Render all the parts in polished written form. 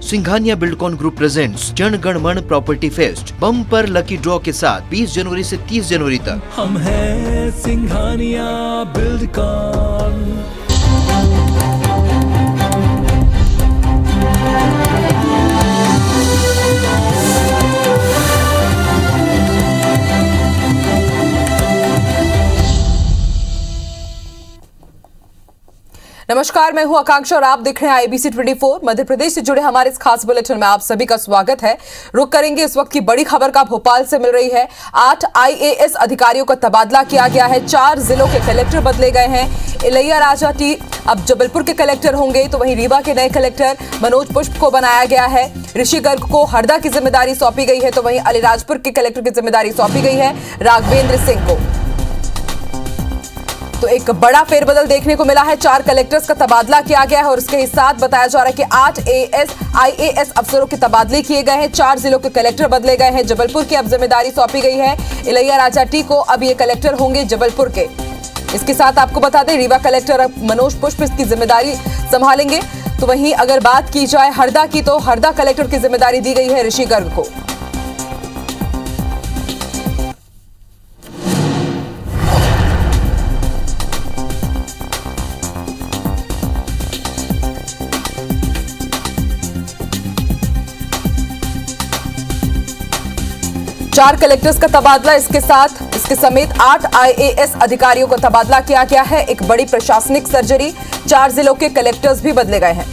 Singhania Buildcon group presents Jana Gana मन property fest bumper lucky draw के साथ 20 जनवरी से 30 जनवरी तक। हम हैं सिंघानिया बिल्डकॉन। नमस्कार, मैं हूं आकांक्षा और आप देख रहे हैं आईबीसी 24। मध्य प्रदेश से जुड़े हमारे इस खास बुलेटिन में आप सभी का स्वागत है। रुक करेंगे इस वक्त की बड़ी खबर का। भोपाल से मिल रही है। 8 आईएएस अधिकारियों का तबादला किया गया है। 4 जिलों के कलेक्टर बदले गए हैं। इलैयाराजा टी अब जबलपुर के कलेक्टर होंगे, तो वहीं रीवा के नए कलेक्टर मनोज पुष्प को बनाया गया है। ऋषि गर्ग को हरदा की जिम्मेदारी सौंपी गई है, तो वहीं अलीराजपुर के कलेक्टर की जिम्मेदारी सौंपी गई है राघवेंद्र सिंह को। तो एक बड़ा फेरबदल देखने को मिला है। 4 कलेक्टर्स का तबादला किया गया है और इसके साथ बताया जा रहा है कि 8 आईएएस अफसरों के तबादले किए गए हैं। 4 जिलों के कलेक्टर बदले गए हैं। जबलपुर की अब जिम्मेदारी सौंपी गई है इलैयाराजा टी को। अब ये कलेक्टर होंगे जबलपुर के। इसके साथ आपको बता दें, रीवा कलेक्टर अब मनोज पुष्प इसकी जिम्मेदारी संभालेंगे। तो वहीं अगर बात की जाए हरदा की, तो हरदा कलेक्टर की जिम्मेदारी दी गई है ऋषि गर्ग को। चार कलेक्टर्स का तबादला, इसके समेत 8 आईएएस अधिकारियों का तबादला किया गया है। एक बड़ी प्रशासनिक सर्जरी। 4 जिलों के कलेक्टर्स भी बदले गए हैं।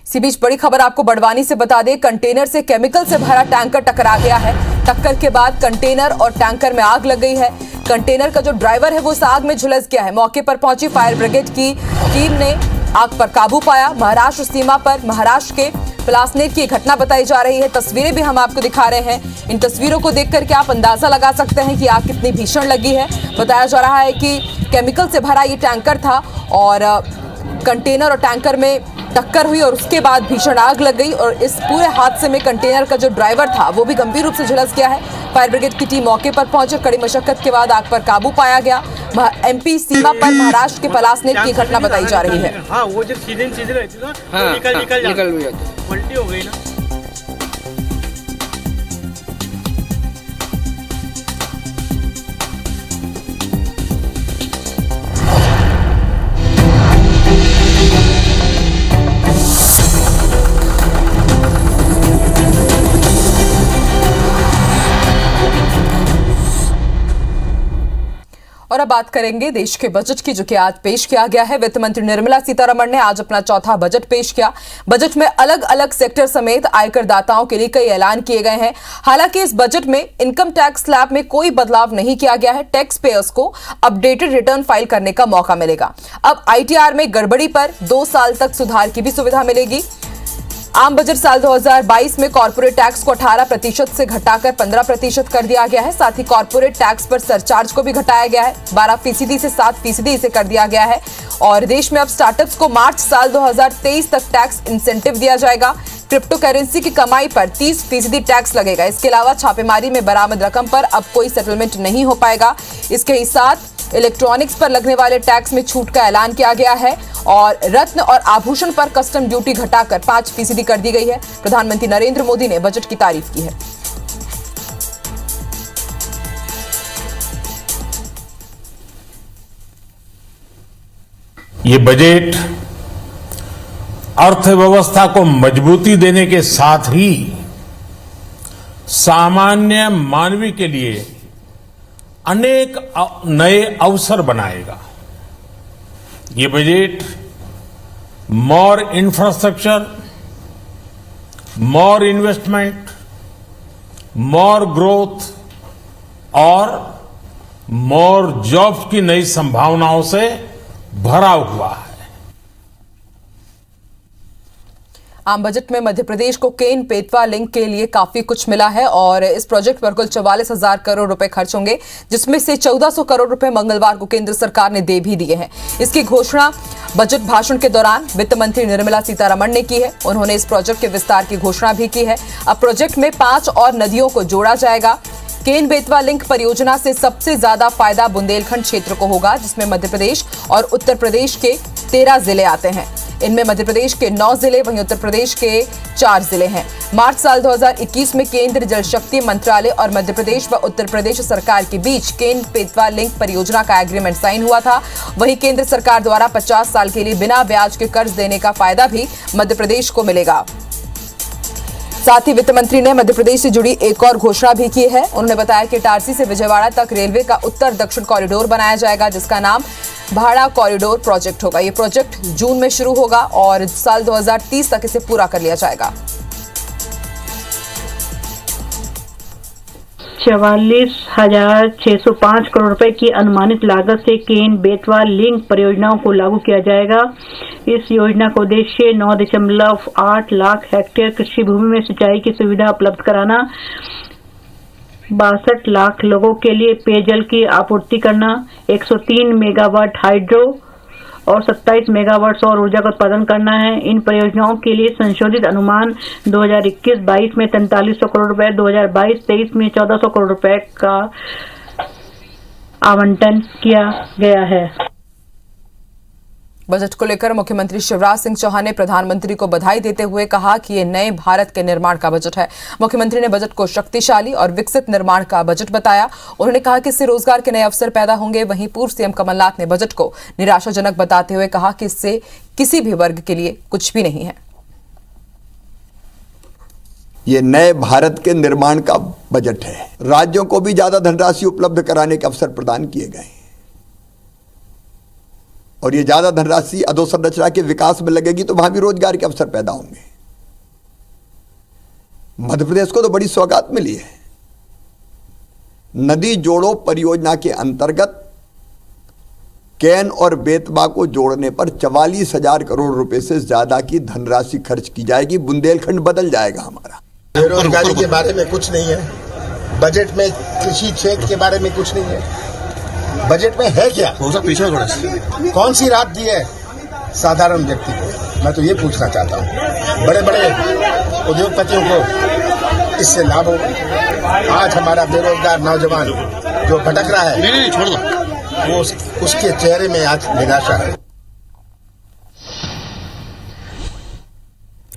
इसी बीच बड़ी खबर आपको बड़वानी से बता दें। कंटेनर से केमिकल से भरा टैंकर टकरा गया है। टक्कर के बाद कंटेनर और टैंकर में आग लग गई है। कंटेनर का जो ड्राइवर है वो इस आग में झुलस गया है। मौके पर पहुंची फायर ब्रिगेड की टीम ने आग पर काबू पाया। महाराष्ट्र सीमा पर महाराष्ट्र के पलासनेर की घटना बताई जा रही है। तस्वीरें भी हम आपको दिखा रहे हैं। इन तस्वीरों को देख करके आप अंदाजा लगा सकते हैं कि आग कितनी भीषण लगी है। बताया जा रहा है कि केमिकल से भरा ये टैंकर था और कंटेनर और टैंकर में टक्कर हुई और उसके बाद भीषण आग लग गई। और इस पूरे हादसे में कंटेनर का जो ड्राइवर था वो भी गंभीर रूप से झुलस गया है। फायर ब्रिगेड की टीम मौके पर पहुंची। कड़ी मशक्कत के बाद आग पर काबू पाया गया। एमपी सीमा पर महाराष्ट्र के पलासनेर की घटना बताई जा रही है। हाँ, वो जो सीधे रहती ना, हाँ, निकल जाती, उल्टी हो गई ना। और अब बात करेंगे देश के बजट की, जो कि आज पेश किया गया है। वित्त मंत्री निर्मला सीतारमण ने आज अपना चौथा बजट पेश किया। बजट में अलग अलग सेक्टर समेत आयकर दाताओं के लिए कई ऐलान किए गए हैं। हालांकि इस बजट में इनकम टैक्स स्लैब में कोई बदलाव नहीं किया गया है। टैक्स पेयर्स को अपडेटेड रिटर्न फाइल करने का मौका मिलेगा। अब आईटीआर में गड़बड़ी पर 2 साल तक सुधार की भी सुविधा मिलेगी। आम बजट साल 2022 में कॉर्पोरेट टैक्स को 18% से घटाकर 15% कर दिया गया है। साथ ही कॉर्पोरेट टैक्स पर सरचार्ज को भी घटाया गया है। 12% से 7% इसे कर दिया गया है। और देश में अब स्टार्टअप्स को मार्च साल 2023 तक टैक्स इंसेंटिव दिया जाएगा। क्रिप्टो करेंसी की कमाई पर 30% टैक्स लगेगा। इसके अलावा छापेमारी में बरामद रकम पर अब कोई सेटलमेंट नहीं हो पाएगा। इसके ही साथ इलेक्ट्रॉनिक्स पर लगने वाले टैक्स में छूट का ऐलान किया गया है और रत्न और आभूषण पर कस्टम ड्यूटी घटाकर 5% कर दी गई है। प्रधानमंत्री नरेंद्र मोदी ने बजट की तारीफ की है। ये बजट अर्थव्यवस्था को मजबूती देने के साथ ही सामान्य मानवी के लिए अनेक नए अवसर बनाएगा। ये बजट मोर इंफ्रास्ट्रक्चर, मोर इन्वेस्टमेंट, मोर ग्रोथ और मोर जॉब्स की नई संभावनाओं से भरा हुआ है। आम बजट में मध्य प्रदेश को केन बेतवा लिंक के लिए काफी कुछ मिला है और इस प्रोजेक्ट पर कुल 44,000 करोड़ रुपए खर्च होंगे, जिसमें से 1400 करोड़ रुपए मंगलवार को केंद्र सरकार ने दे भी दिए हैं। इसकी घोषणा बजट भाषण के दौरान वित्त मंत्री निर्मला सीतारमण ने की है। उन्होंने इस प्रोजेक्ट के विस्तार की घोषणा भी की है। अब प्रोजेक्ट में 5 और नदियों को जोड़ा जाएगा। केन बेतवा लिंक परियोजना से सबसे ज्यादा फायदा बुंदेलखंड क्षेत्र को होगा, जिसमें मध्य प्रदेश और उत्तर प्रदेश के 13 जिले आते हैं। इनमें मध्य प्रदेश के 9 जिले, वहीं उत्तर प्रदेश के 4 जिले हैं। मार्च साल 2021 में केंद्र जल शक्ति मंत्रालय और मध्य प्रदेश व उत्तर प्रदेश सरकार के बीच केन बेतवा लिंक परियोजना का एग्रीमेंट साइन हुआ था। वहीं केंद्र सरकार द्वारा 50 साल के लिए बिना ब्याज के कर्ज देने का फायदा भी मध्य प्रदेश को मिलेगा। साथ ही वित्त मंत्री ने मध्य प्रदेश से जुड़ी एक और घोषणा भी की है। उन्होंने बताया कि इटारसी से विजयवाड़ा तक रेलवे का उत्तर दक्षिण कॉरिडोर बनाया जाएगा, जिसका नाम भाड़ा कॉरिडोर प्रोजेक्ट होगा। ये प्रोजेक्ट जून में शुरू होगा और साल 2030 तक इसे पूरा कर लिया जाएगा। 44,605 करोड़ रुपए की अनुमानित लागत से केन बेतवा लिंक परियोजनाओं को लागू किया जाएगा। इस योजना का उद्देश्य 9.8 लाख हेक्टेयर कृषि भूमि में सिंचाई की सुविधा उपलब्ध कराना, 62 लाख लोगों के लिए पेयजल की आपूर्ति करना, 103 मेगावाट हाइड्रो और 27 मेगावाट सौर ऊर्जा का उत्पादन करना है। इन परियोजनाओं के लिए संशोधित अनुमान 2021-22 में 4300 करोड़ रुपए, 2022-23 में 1400 करोड़ रुपए का आवंटन किया गया है। बजट को लेकर मुख्यमंत्री शिवराज सिंह चौहान ने प्रधानमंत्री को बधाई देते हुए कहा कि ये नए भारत के निर्माण का बजट है। मुख्यमंत्री ने बजट को शक्तिशाली और विकसित निर्माण का बजट बताया। उन्होंने कहा कि इससे रोजगार के नए अवसर पैदा होंगे। वहीं पूर्व सीएम कमलनाथ ने बजट को निराशाजनक बताते हुए कहा कि इससे किसी भी वर्ग के लिए कुछ भी नहीं है। ये नए भारत के निर्माण का बजट है। राज्यों को भी ज्यादा धनराशि उपलब्ध कराने के अवसर प्रदान किए गए और ये ज्यादा धनराशि अधोसंरचना के विकास में लगेगी तो वहां भी रोजगार के अवसर पैदा होंगे। मध्य प्रदेश को तो बड़ी सौगात मिली है। नदी जोड़ो परियोजना के अंतर्गत केन और बेतवा को जोड़ने पर 44,000 करोड़ रुपए से ज्यादा की धनराशि खर्च की जाएगी। बुंदेलखंड बदल जाएगा हमारा। बेरोजगारी के बारे में कुछ नहीं है बजट में, कृषि क्षेत्र के बारे में कुछ नहीं है बजट में। है क्या? पीछे कौन सी राहत दी है साधारण व्यक्ति को? मैं तो ये पूछना चाहता हूँ। बड़े बड़े उद्योगपतियों को इससे लाभ हो। आज हमारा बेरोजगार नौजवान जो भटक रहा है, नहीं, छोड़ दो, वो उसके चेहरे में आज निराशा है।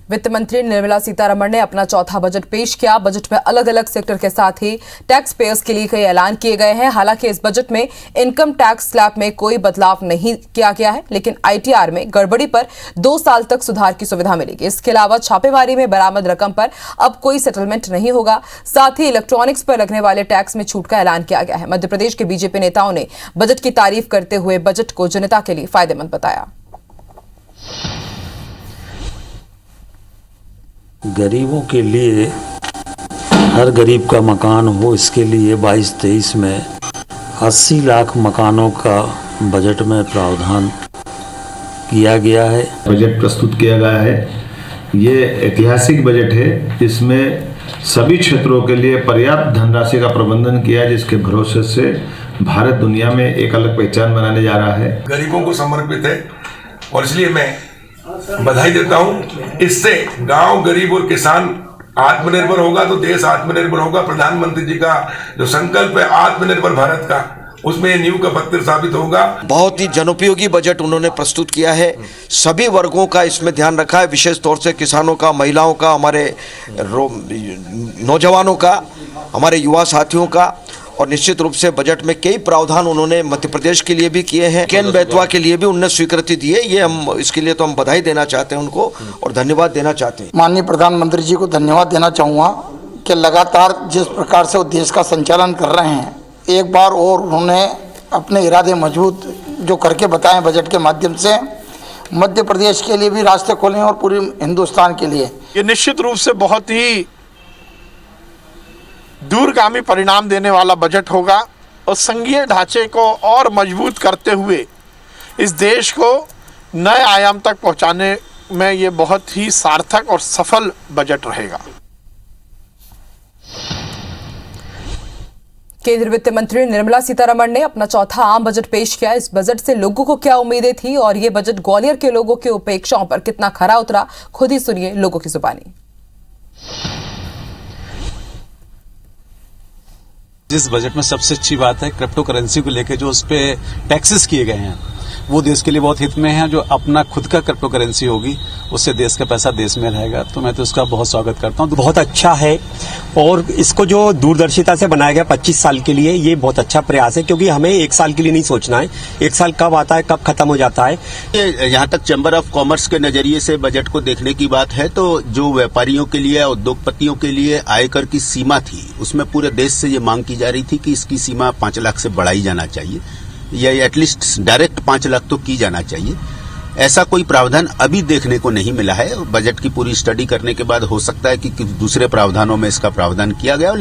वित्त मंत्री निर्मला सीतारमण ने अपना चौथा बजट पेश किया। बजट में अलग अलग सेक्टर के साथ ही टैक्स पेयर्स के लिए कई ऐलान किए गए हैं। हालांकि इस बजट में इनकम टैक्स स्लैब में कोई बदलाव नहीं किया गया है, लेकिन आईटीआर में गड़बड़ी पर 2 साल तक सुधार की सुविधा मिलेगी। इसके अलावा छापेमारी में बरामद रकम पर अब कोई सेटलमेंट नहीं होगा। साथ ही इलेक्ट्रॉनिक्स पर लगने वाले टैक्स में छूट का ऐलान किया गया है। मध्य प्रदेश के बीजेपी नेताओं ने बजट की तारीफ करते हुए बजट को जनता के लिए फायदेमंद बताया। गरीबों के लिए हर गरीब का मकान हो, इसके लिए 22-23 में 80 लाख मकानों का बजट में प्रावधान किया गया है। बजट प्रस्तुत किया गया है। ये ऐतिहासिक बजट है जिसमें सभी क्षेत्रों के लिए पर्याप्त धनराशि का प्रबंधन किया है, जिसके भरोसे से भारत दुनिया में एक अलग पहचान बनाने जा रहा है। गरीबों को समर्पित है और इसलिए मैं बधाई देता हूं। इससे गांव, गरीब और किसान आत्मनिर्भर होगा तो देश आत्मनिर्भर होगा। प्रधानमंत्री जी का जो संकल्प है आत्मनिर्भर भारत का, उसमें नींव का पत्थर साबित होगा। बहुत ही जनोपयोगी बजट उन्होंने प्रस्तुत किया है। सभी वर्गों का इसमें ध्यान रखा है, विशेष तौर से किसानों का, महिलाओं का, हमारे नौजवानों का, हमारे युवा साथियों का। और निश्चित रूप से बजट में कई प्रावधान उन्होंने मध्य प्रदेश के लिए भी किए हैं। केन बेतवा के लिए भी उन्होंने स्वीकृति दी है। ये हम इसके लिए तो हम बधाई देना चाहते हैं उनको और धन्यवाद देना चाहते हैं। माननीय प्रधानमंत्री जी को धन्यवाद देना चाहूँगा कि लगातार जिस प्रकार से देश का संचालन कर रहे हैं, एक बार और उन्होंने अपने इरादे मजबूत जो करके बताएं बजट के माध्यम से, मध्य प्रदेश के लिए भी रास्ते खोलें और पूरे हिंदुस्तान के लिए। ये निश्चित रूप से बहुत ही दूरगामी परिणाम देने वाला बजट होगा और संघीय ढांचे को और मजबूत करते हुए इस देश को नए आयाम तक पहुंचाने में ये बहुत ही सार्थक और सफल बजट रहेगा। केंद्रीय वित्त मंत्री निर्मला सीतारमण ने अपना चौथा आम बजट पेश किया। इस बजट से लोगों को क्या उम्मीदें थी और ये बजट ग्वालियर के लोगों की अपेक्षाओं पर कितना खरा उतरा, खुद ही सुनिए लोगों की जुबानी। जिस बजट में सबसे अच्छी बात है क्रिप्टो करेंसी को लेकर जो उस पे टैक्सेस किए गए हैं वो देश के लिए बहुत हित में है। जो अपना खुद का क्रिप्टो करेंसी होगी उससे देश का पैसा देश में रहेगा, तो मैं तो उसका बहुत स्वागत करता हूँ। बहुत अच्छा है और इसको जो दूरदर्शिता से बनाया गया 25 साल के लिए, ये बहुत अच्छा प्रयास है, क्योंकि हमें 1 साल के लिए नहीं सोचना है, 1 साल कब आता है कब खत्म हो जाता है। यहाँ तक चैम्बर ऑफ कॉमर्स के नजरिए से बजट को देखने की बात है तो जो व्यापारियों के लिए उद्योगपतियों के लिए आयकर की सीमा थी उसमें पूरे देश से ये मांग की जा रही थी कि इसकी सीमा 5 लाख से बढ़ाई जाना चाहिए या एटलीस्ट डायरेक्ट 5 लाख तो की जाना चाहिए। ऐसा कोई प्रावधान अभी देखने को नहीं मिला है। बजट की पूरी स्टडी करने के बाद हो सकता है कि दूसरे प्रावधानों में इसका प्रावधान किया गया।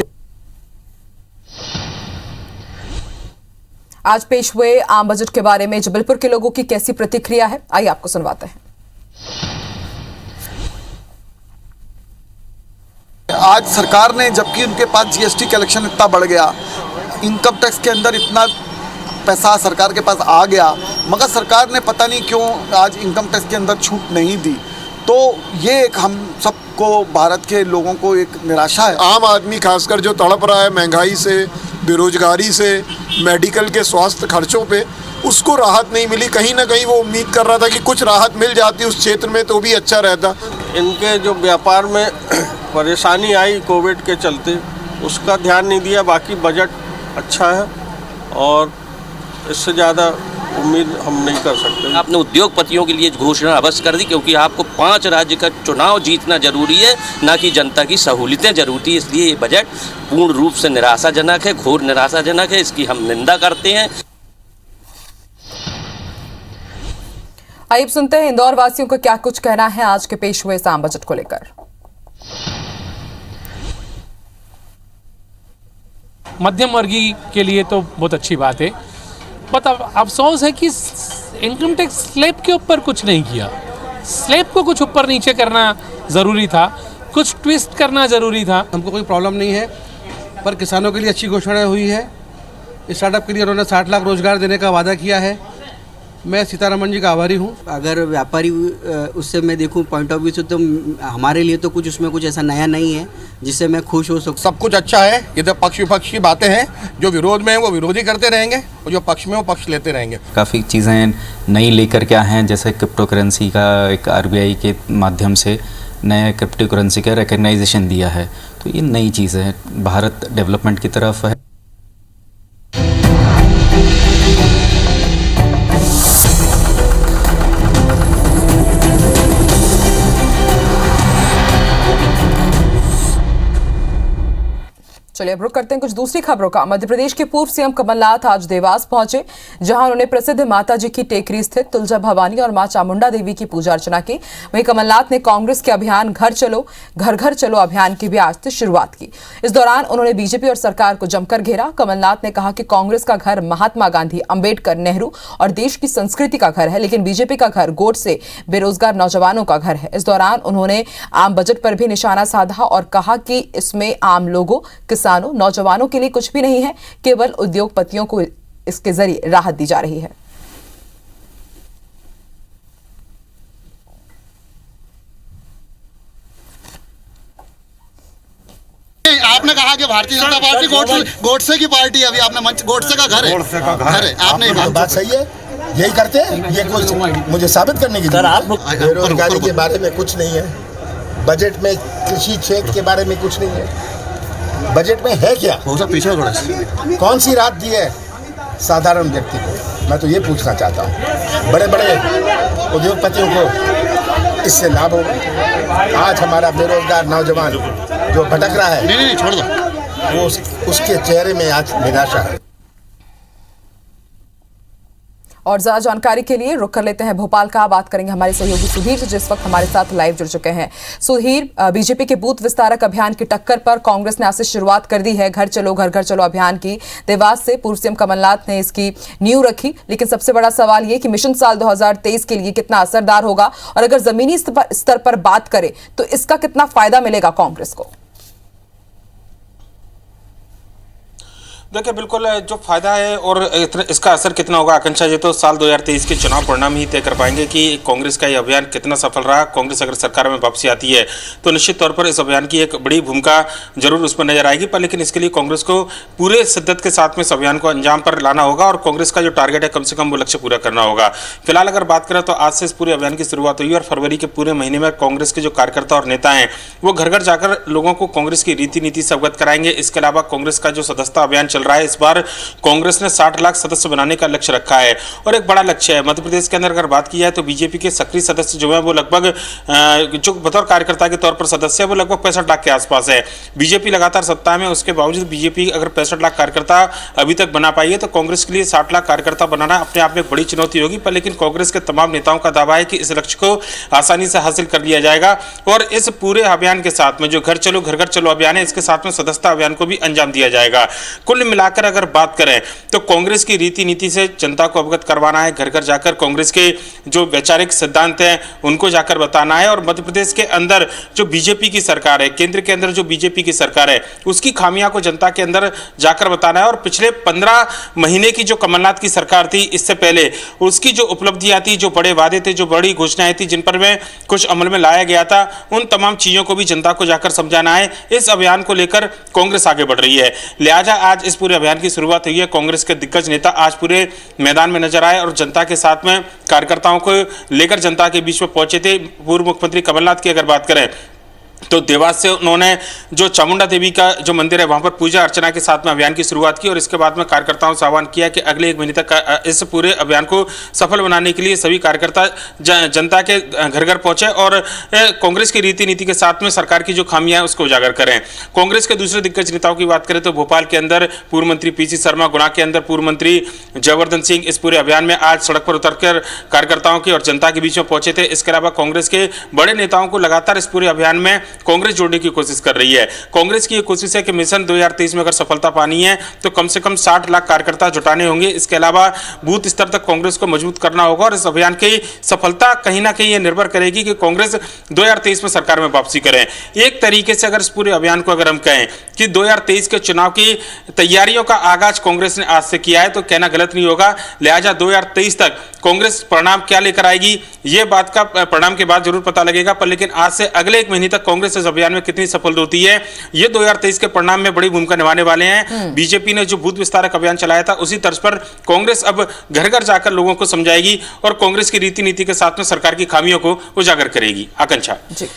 आज पेश हुए आम बजट के बारे में जबलपुर के लोगों की कैसी प्रतिक्रिया है, आइए आपको सुनवाते हैं। आज सरकार ने, जबकि उनके पास जीएसटी कलेक्शन इतना बढ़ गया, इनकम टैक्स के अंदर इतना पैसा सरकार के पास आ गया, मगर सरकार ने पता नहीं क्यों आज इनकम टैक्स के अंदर छूट नहीं दी। तो ये एक हम सबको, भारत के लोगों को एक निराशा है। आम आदमी खासकर जो तड़प रहा है महंगाई से, बेरोजगारी से, मेडिकल के स्वास्थ्य खर्चों पे, उसको राहत नहीं मिली। कहीं ना कहीं वो उम्मीद कर रहा था कि कुछ राहत मिल जाती उस क्षेत्र में तो भी अच्छा रहता। इनके जो व्यापार में परेशानी आई कोविड के चलते उसका ध्यान नहीं दिया। बाकी बजट अच्छा है और इससे ज़्यादा उम्मीद हम नहीं कर सकते। आपने उद्योगपतियों के लिए घोषणा अवश्य कर दी, क्योंकि आपको 5 राज्य का चुनाव जीतना जरूरी है, ना कि जनता की सहूलियतें जरूरी है। इसलिए ये बजट पूर्ण रूप से निराशाजनक है, घोर निराशाजनक है, इसकी हम निंदा करते हैं। आइए सुनते हैं इंदौर वासियों का क्या कुछ कहना है आज के पेश हुए आम बजट को लेकर। मध्यम वर्गीय के लिए तो बहुत अच्छी बात है, बट अफसोस है कि इनकम टैक्स स्लैब के ऊपर कुछ नहीं किया। स्लैब को कुछ ऊपर नीचे करना ज़रूरी था, कुछ ट्विस्ट करना ज़रूरी था। हमको कोई प्रॉब्लम नहीं है, पर किसानों के लिए अच्छी घोषणा हुई है। स्टार्टअप के लिए उन्होंने 60 लाख रोजगार देने का वादा किया है। मैं सीतारमण जी का आभारी हूँ। अगर व्यापारी उससे मैं देखूँ पॉइंट ऑफ व्यू से, तो हमारे लिए तो कुछ उसमें कुछ ऐसा नया नहीं है जिससे मैं खुश हो सकूँ। सब कुछ अच्छा है। इधर पक्ष विपक्ष की बातें हैं, जो विरोध में है वो विरोधी करते रहेंगे और जो पक्ष में वो पक्ष लेते रहेंगे। काफ़ी चीज़ें नई लेकर के आए हैं, जैसे क्रिप्टो करेंसी का एक आरबीआई के माध्यम से नए क्रिप्टो करेंसी का रिकग्नाइजेशन दिया है, तो ये नई चीज़ें हैं, भारत डेवलपमेंट की तरफ है। चलिए अब रुक करते हैं कुछ दूसरी खबरों का। मध्य प्रदेश के पूर्व सीएम कमलनाथ आज देवास पहुंचे, जहां उन्होंने प्रसिद्ध माता जी की टेकरी स्थित तुलजा भवानी और मां चामुंडा देवी की पूजा अर्चना की। वहीं कमलनाथ ने कांग्रेस के अभियान घर घर चलो अभियान की भी आज से शुरुआत की। इस दौरान उन्होंने बीजेपी और सरकार को जमकर घेरा। कमलनाथ ने कहा कि कांग्रेस का घर महात्मा गांधी, अंबेडकर, नेहरू और देश की संस्कृति का घर है, लेकिन बीजेपी का घर गोट से बेरोजगार नौजवानों का घर है। इस दौरान उन्होंने आम बजट पर भी निशाना साधा और कहा कि इसमें आम लोगों, किसानों, नौजवानों के लिए कुछ भी नहीं है, केवल उद्योगपतियों को इसके जरिए राहत दी जा रही है। आपने कहा कि भारतीय जनता पार्टी गोडसे की पार्टी है, अभी आपने मंच गोडसे का घर है, आपने बात सही है, यही करते हैं। ये कोई मुझे साबित करने की बेरोजगारी के बारे में कुछ नहीं है, बजट में कृषि क्षेत्र के बारे में कुछ नहीं है। बजट में है क्या? पीछे कौन सी राहत दी है साधारण व्यक्ति को? मैं तो ये पूछना चाहता हूँ। बड़े बड़े उद्योगपतियों को इससे लाभ होगा। आज हमारा बेरोजगार नौजवान जो भटक रहा है, नहीं छोड़ दो, वो उसके चेहरे में आज निराशा है। और ज्यादा जानकारी के लिए रुक कर लेते हैं भोपाल का। बात करेंगे हमारे सहयोगी सुधीर से, जिस वक्त हमारे साथ लाइव जुड़ चुके हैं। सुधीर, बीजेपी के बूथ विस्तारक अभियान की टक्कर पर कांग्रेस ने आज से शुरुआत कर दी है घर घर चलो अभियान की। देवास से पूर्व सीएम कमलनाथ ने इसकी नींव रखी, लेकिन सबसे बड़ा सवाल ये कि मिशन साल 2023 के लिए कितना असरदार होगा और अगर जमीनी स्तर पर बात करें तो इसका कितना फायदा मिलेगा कांग्रेस को? देखिए बिल्कुल जो फायदा है और इसका असर कितना होगा आकांक्षा जी तो साल 2023 के चुनाव परिणाम ही तय कर पाएंगे कि कांग्रेस का ये अभियान कितना सफल रहा। कांग्रेस अगर सरकार में वापसी आती है तो निश्चित तौर पर इस अभियान की एक बड़ी भूमिका जरूर उस पर नजर आएगी, पर लेकिन इसके लिए कांग्रेस को पूरे शिद्दत के साथ में इस अभियान को अंजाम पर लाना होगा और कांग्रेस का जो टारगेट है कम से कम वो लक्ष्य पूरा करना होगा। फिलहाल अगर बात करें तो आज से इस पूरे अभियान की शुरुआत हुई और फरवरी के पूरे महीने में कांग्रेस के जो कार्यकर्ता और नेता हैं वो घर घर जाकर लोगों को कांग्रेस की रीति नीति से अवगत कराएंगे। इसके अलावा कांग्रेस का जो सदस्यता अभियान चल रहा है, इस बार कांग्रेस ने 60 लाख सदस्य बनाने का लक्ष्य रखा है और एक बड़ा लक्ष्य है। मध्य प्रदेश के अंदर अगर बात की जाए तो बीजेपी के सक्रिय सदस्य जो है वो लगभग जो बतौर कार्यकर्ता के तौर पर सदस्य है वो लगभग 65 लाख के आसपास है। बीजेपी लगातार सत्ता में, उसके बावजूद बीजेपी अगर 65 लाख कार्यकर्ता अभी तक बना पाई है तो कांग्रेस के लिए 60 लाख कार्यकर्ता बनाना अपने आप में एक बड़ी चुनौती होगी। पर लेकिन कांग्रेस के तमाम नेताओं का दावा है कि इस लक्ष्य को आसानी से हासिल कर लिया जाएगा और इस पूरे अभियान के साथ में जो घर घर चलो अभियान है, इसके साथ में सदस्यता अभियान को भी अंजाम दिया जाएगा। कुल मिलाकर अगर बात करें तो कांग्रेस की रीति नीति से जनता को अवगत करवाना है, घर घर जाकर कांग्रेस के जो वैचारिक सिद्धांत हैं उनको जाकर बताना है और मध्य प्रदेश के अंदर जो बीजेपी की सरकार है, केंद्र के अंदर जो बीजेपी की सरकार है उसकी खामियां को जनता के अंदर जाकर बताना है। और पिछले 15 महीने की जो कमलनाथ की सरकार थी इससे पहले उसकी जो उपलब्धियां थी, जो बड़े वादे थे, जो बड़ी घोषणाएं थी जिन पर में कुछ अमल में लाया गया था, उन तमाम चीजों को भी जनता को जाकर समझाना है। इस अभियान को लेकर कांग्रेस आगे बढ़ रही है, लिहाजा आज इस पूरे अभियान की शुरुआत हुई है। कांग्रेस के दिग्गज नेता आज पूरे मैदान में नजर आए और जनता के साथ में कार्यकर्ताओं को लेकर जनता के बीच में पहुंचे थे। पूर्व मुख्यमंत्री कमलनाथ की अगर बात करें तो देवास से उन्होंने जो चामुंडा देवी का जो मंदिर है वहां पर पूजा अर्चना के साथ में अभियान की शुरुआत की और इसके बाद में कार्यकर्ताओं से आह्वान किया कि अगले 1 महीने तक इस पूरे अभियान को सफल बनाने के लिए सभी कार्यकर्ता जनता के घर घर पहुंचे और कांग्रेस की रीति नीति के साथ में सरकार की जो खामियां उसको उजागर करें। कांग्रेस के दूसरे दिग्गज नेताओं की बात करें तो भोपाल के अंदर पूर्व मंत्री पीसी शर्मा, गुना के अंदर पूर्व मंत्री जयवर्धन सिंह इस पूरे अभियान में आज सड़क पर उतरकर कार्यकर्ताओं की और जनता के बीच में पहुंचे थे। इसके अलावा कांग्रेस के बड़े नेताओं को लगातार इस पूरे अभियान में कांग्रेस जोड़ने की कोशिश कर रही है। कांग्रेस की यह कोशिश है कि मिशन 2023 में अगर सफलता पानी है तो कम से कम 60 लाख कार्यकर्ता जुटाने होंगे। इसके अलावा बूथ स्तर तक कांग्रेस को मजबूत करना होगा और इस अभियान की सफलता कहीं ना कहीं यह निर्भर करेगी कि कांग्रेस 2023 में सरकार में वापसी करें। एक तरीके से अगर इस पूरे अभियान को अगर हम कहें कि 2023 के चुनाव की तैयारियों का आगाज कांग्रेस ने आज से किया है तो कहना गलत नहीं होगा। लिहाजा 2023 तक कांग्रेस परिणाम क्या लेकर आएगी ये बात का परिणाम के बाद जरूर पता लगेगा, पर लेकिन आज से अगले 1 महीने तक कांग्रेस इस अभियान में कितनी सफल होती है ये 2023 के परिणाम में बड़ी भूमिका निभाने वाले हैं। बीजेपी ने जो बूथ विस्तारक अभियान चलाया था उसी तर्ज पर कांग्रेस अब घर घर जाकर लोगों को समझाएगी और कांग्रेस की रीति नीति के साथ में सरकार की खामियों को उजागर करेगी। आकांक्षा जी,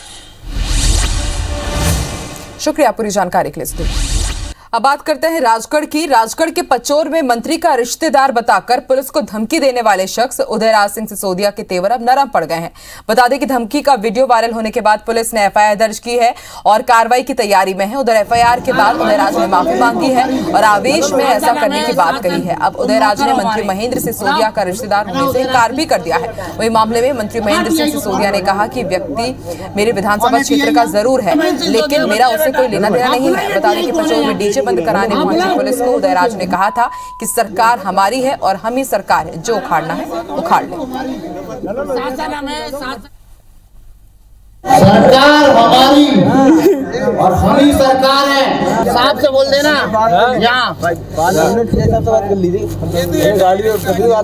शुक्रिया पूरी जानकारी के लिए। अब बात करते हैं राजगढ़ की। राजगढ़ के पचोर में मंत्री का रिश्तेदार बताकर पुलिस को धमकी देने वाले शख्स उदयराज सिंह सिसोदिया के तेवर अब नरम पड़ गए हैं। बता दें कि धमकी का वीडियो वायरल होने के बाद पुलिस ने एफआईआर दर्ज की है और कार्रवाई की तैयारी में है। उधर एफआईआर के बाद उदयराज ने माफी मांगी है और आवेश में ऐसा करने की बात कही है। अब उदयराज ने मंत्री महेंद्र सिसोदिया का रिश्तेदार होने से इनकार भी कर दिया है। वही मामले में मंत्री महेंद्र सिंह सिसोदिया ने कहा कि व्यक्ति मेरे विधानसभा क्षेत्र का जरूर है लेकिन मेरा उससे कोई लेना देना नहीं है। बता दें कि पचोर में डीजे बंद कराने पहुंची पुलिस को उदयराज ने कहा था कि सरकार हमारी है और हम ही सरकार है, जो उखाड़ना है उखाड़ ले। सरकार हमारी और हम ही सरकार है, साहब से बोल देना। यहाँ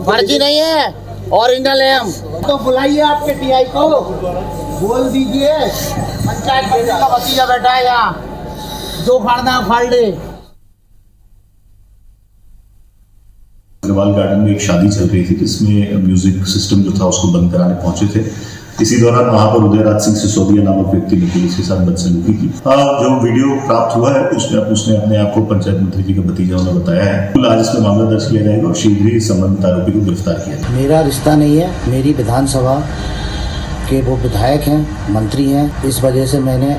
फर्जी नहीं है, ओरिजिनल है हम। तो बुलाइए आपके टीआई को, बोल दीजिए पंचायत मंत्री का भतीजा बैठा है यहाँ, जो उखाड़ना उखाड़ ले। अग्रवाल गार्डन में एक शादी चल रही थी जिसमें म्यूजिक सिस्टम जो था उसको बंद कराने पहुंचे थे। इसी दौरान वहां पर उदयराज सिंह सिसोदिया नामक व्यक्ति ने पुलिस के साथ बदसलूकी की। जो वीडियो प्राप्त हुआ है उसमें उसने अपने आप को पंचायत मंत्री जी का भतीजा होना बताया है। आज इसमें मामला दर्ज किया जाएगा और शीघ्र ही संबंधित आरोपी को गिरफ्तार किया जाएगा। मेरा रिश्ता नहीं है, मेरी विधानसभा के वो विधायक हैं, मंत्री हैं, इस वजह से मैंने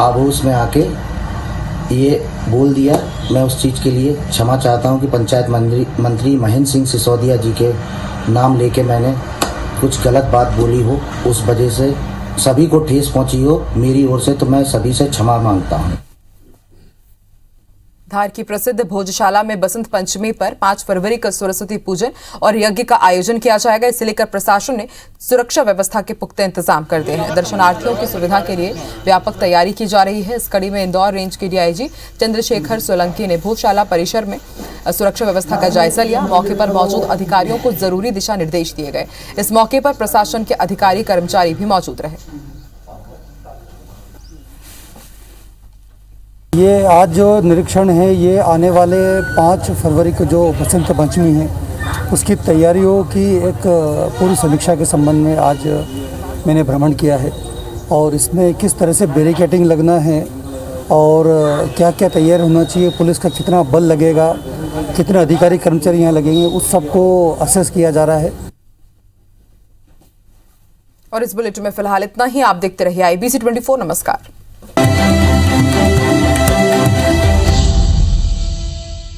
आभूस में आके ये बोल दिया। मैं उस चीज़ के लिए क्षमा चाहता हूँ कि पंचायत मंत्री महेंद्र सिंह सिसोदिया जी के नाम लेके मैंने कुछ गलत बात बोली हो, उस वजह से सभी को ठेस पहुंची हो मेरी ओर से, तो मैं सभी से क्षमा मांगता हूँ। धार की प्रसिद्ध भोजशाला में बसंत पंचमी पर 5 फरवरी को सरस्वती पूजन और यज्ञ का आयोजन किया जाएगा। इसे लेकर प्रशासन ने सुरक्षा व्यवस्था के पुख्ता इंतजाम कर दिए हैं। दर्शनार्थियों की सुविधा के लिए व्यापक तैयारी की जा रही है। इस कड़ी में इंदौर रेंज के डीआईजी चंद्रशेखर सोलंकी ने भोजशाला परिसर में सुरक्षा व्यवस्था का जायजा लिया। मौके पर मौजूद अधिकारियों को जरूरी दिशा निर्देश दिए गए। इस मौके पर प्रशासन के अधिकारी कर्मचारी भी मौजूद रहे। ये आज जो निरीक्षण है ये आने वाले 5 फरवरी को जो बसंत पंचमी है उसकी तैयारियों की एक पूरी समीक्षा के संबंध में आज मैंने भ्रमण किया है और इसमें किस तरह से बैरिकेडिंग लगना है और क्या क्या तैयार होना चाहिए, पुलिस का कितना बल लगेगा, कितने अधिकारी कर्मचारी यहाँ लगेंगे, उस सबको असेस किया जा रहा है। और इस बुलेटिन में फिलहाल इतना ही। आप देखते रहिए IBC 24। नमस्कार।